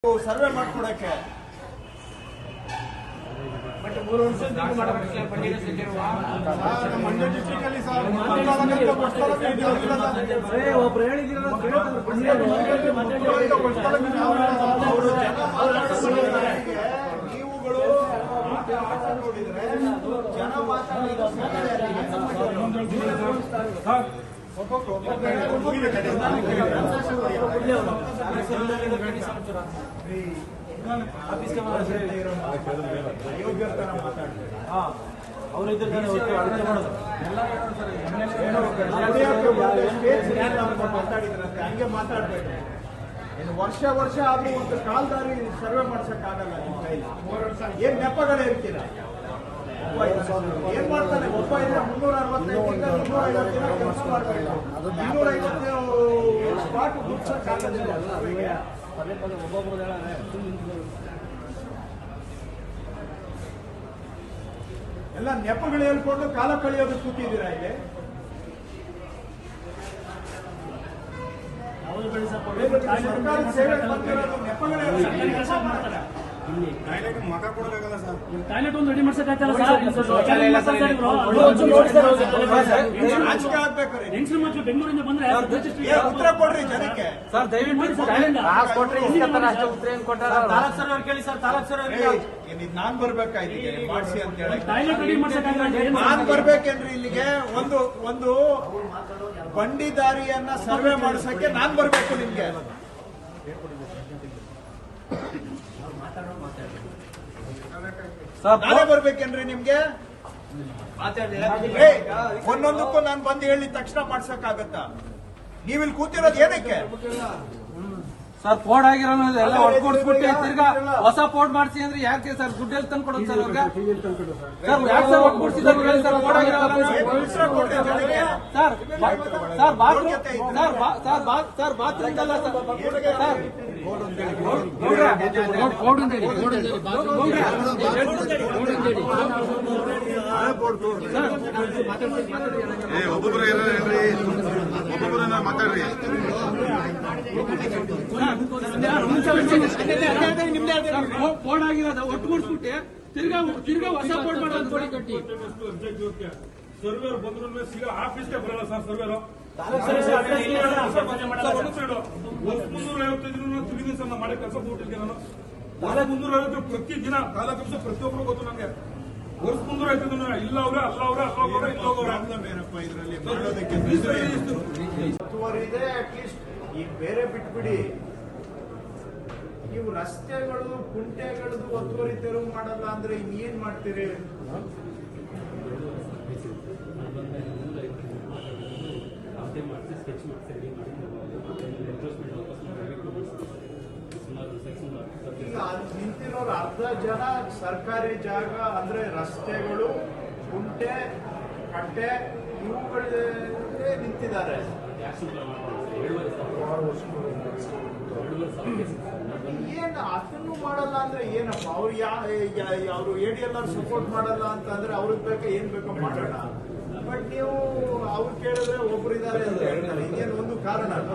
Survey ಮಾಡ್ಕೊಡಕ್ಕೆ Mandya district ಅಲ್ಲಿ ನೀವುಗಳು ನೋಡಿದ್ರೆ ಜನ ಮಾತಾಡಿದ್ರಂತೆ ಹಂಗೆ ಮಾತಾಡ್ಬೇಕು. ವರ್ಷ ವರ್ಷ ಆದ್ರೂ ಒಂದು ಕಾಲ್ದಾರಿ ಸರ್ವೆ ಮಾಡ್ಸಕ್ಕಾಗಲ್ಲ ನಿಮ್ಮ ಕೈಲಿ. ಏನ್ ನೆಪಗಳು ಇರ್ತೀರ? ಏನ್ ಮಾಡ್ತಾನೆ ಒಬ್ಬ ಇದೆ 365 ದಿನ ಕೆಲಸ ಮಾಡ್ಬೇಕು. 250 ಸ್ಪಾಟ್ ಗುಡ್ಸಕ್ಕಾಗಲ್ಲ. ಎಲ್ಲ ನೆಪಗಳು ಹೇಳ್ಕೊಂಡು ಕಾಲ ಕಳೆಯೋದು ಕೂತಿದ್ದೀರಾ ಇಲ್ಲಿ. ಸರ್ಕಾರದ ಸೇವೆ ಬಂದಿರೋದು ನೆಪಗಳೇ ಮಗ ಕೊಡೋದಾಗಲ್ಲ ಸರ್. ಟಾಯ್ಲೆಟ್ ಒಂದು ರೆಡಿ ಮಾಡ್ಸಕ್ಕಾಗ್ತಲ್ಲ ಸರ್. ರಾಜಕೀಯ ಆಗ್ಬೇಕಾರೆ ಹೆಂಗಸರು ಮಕ್ಕಳು ಬೆಂಗಳೂರಿಂದ ಬಂದ್ರೆ ಉತ್ತರ ಕೊಡ್ರಿ ಜನಕ್ಕೆ. ಸರ್ ದಯವಿಟ್ಟು ಕೇಳಿ ಸರ್. ನಾನ್ ಬರ್ಬೇಕಾಯ್ತು ಮಾಡಿಸಿ ಅಂತ ಹೇಳಿ ಟಾಯ್ಲೆಟ್ ರೆಡಿ ಮಾಡ್ಸಕ್ಕಾಗಲ್ಲ. ನಾನ್ ಬರ್ಬೇಕೇನ್ರಿ ಇಲ್ಲಿಗೆ? ಒಂದು ಬಂಡಿ ದಾರಿಯನ್ನ ಸರ್ವೆ ಮಾಡಿಸಕ್ಕೆ ನಾನ್ ಬರ್ಬೇಕು ನಿಮ್ಗೆ? ನಾನೇ ಬರ್ಬೇಕೇನ್ರಿ ನಿಮ್ಗೆ? ಒಂದೊಂದಕ್ಕೂ ನಾನು ಬಂದು ಹೇಳಿ ತಕ್ಷಣ ಮಾಡ್ಸಕ್ಕಾಗತ್ತಾ? ನೀವಿಲ್ಲಿ ಕೂತಿರೋದು ಏನಕ್ಕೆ? ಸರ್ ಪೋಡ್ ಆಗಿರೋದು ಎಲ್ಲ ಹೊಡ್ಕೊಡ್ಸ್ಬಿಟ್ಟು ತಿರ್ಗಾ ಹೊಸ ಪೋಡ್ ಮಾಡ್ಸಿ ಅಂದ್ರೆ ಯಾಕೆ ಸರ್ ದುಡ್ಡು ಎಲ್ಲಿ ತಂದು ಕೊಡೋದು ಸರ್ ಅವ್ರಿಗೆ? ಸರ್ ಯಾಕೆ ಸರ್ ಹೊಡ್ಕೊಡ್ಸಿದ್ರು ಹೇಳಿ ಸರ್ ಪೋಡ್ ಆಗಿರೋಲ್ಲ ಸರ್ ಬಾತ್ರೂಮ್ ಅಲ್ಲ ಸರ್ ಒಬ್ಬೊಬ್ಬರನ್ನ ಮಾತಾಡ್ರಿ. ಪೋಡ್ ಆಗಿರೋದು ಒಟ್ಟುಗೂಡ್ಸ್ಬಿಟ್ಟು ತಿರ್ಗಾ ಹೊಸ ಪೋಡ್ ಮಾಡೋದು ಕೊಡಿ ಕಟ್ಟಿ. ಸರ್ವೇರ್ ಬಂದ್ರು ಸಿಗೋ ಆಫೀಸ್ಗೆ ಬರಲ್ಲ ಸರ್. ಸರ್ವೇರ್ 355 ಸರ್ ನಾವು ಮಾಡೋ ಕೆಲಸ ಬಿಟ್ಟಿದ್ದೆ ನಾನು. 350 ಪ್ರತಿ ದಿನ ತಾಲೂಕು ಪ್ರತಿಯೊಬ್ಬರು ಗೊತ್ತು ನನಗೆ. ವರ್ಷ 355 ಇಲ್ಲ ಅವ್ರೆ ಅಲ್ಲ ಅವ್ರೆ ಇಲ್ಲ ಹೋಗೋರೆ ಇದರಲ್ಲಿ ಮಾಡೋದಕ್ಕೆ ಇದೆ. ಅಟ್ಲೀಸ್ಟ್ ಈ ಬೇರೆ ಬಿಟ್ಬಿಡಿ, ನೀವು ರಸ್ತೆಗಳು ಕುಂಟೆಗಳದ್ದು ಒತ್ತುವರಿ ತೆರವು ಮಾಡಲ್ಲ ಅಂದ್ರೆ ಇನ್ನೇನ್ ಮಾಡ್ತೀರಿ? ಈಗ ನಿಂತಿರೋರು ಅರ್ಧ ಜನ ಸರ್ಕಾರಿ ಜಾಗ ಅಂದ್ರೆ ರಸ್ತೆಗಳು, ಕುಂಟೆ, ಕಟ್ಟೆ ಇವುಗಳೇ ನಿಂತಿದ್ದಾರೆ. ಏನ್ ಅದನ್ನು ಮಾಡಲ್ಲ ಅಂದ್ರೆ ಏನಪ್ಪ? ಅವ್ರು ಅವರು ADLR ಸಪೋರ್ಟ್ ಮಾಡಲ್ಲ ಅಂತಂದ್ರೆ ಅವ್ರಿಗೆ ಬೇಕಾ ಏನ್ ಬೇಕೋ ಮಾಡೋಣ. ಬಟ್ ನೀವು ಅವ್ರು ಕೇಳಿದ್ರೆ ಒಬ್ರು ಇದಾರೆ ಅಂತ ಹೇಳ್ತಾರೆ. ಇನ್ನೇನು ಒಂದು ಕಾರಣ ಅಲ್ಲ.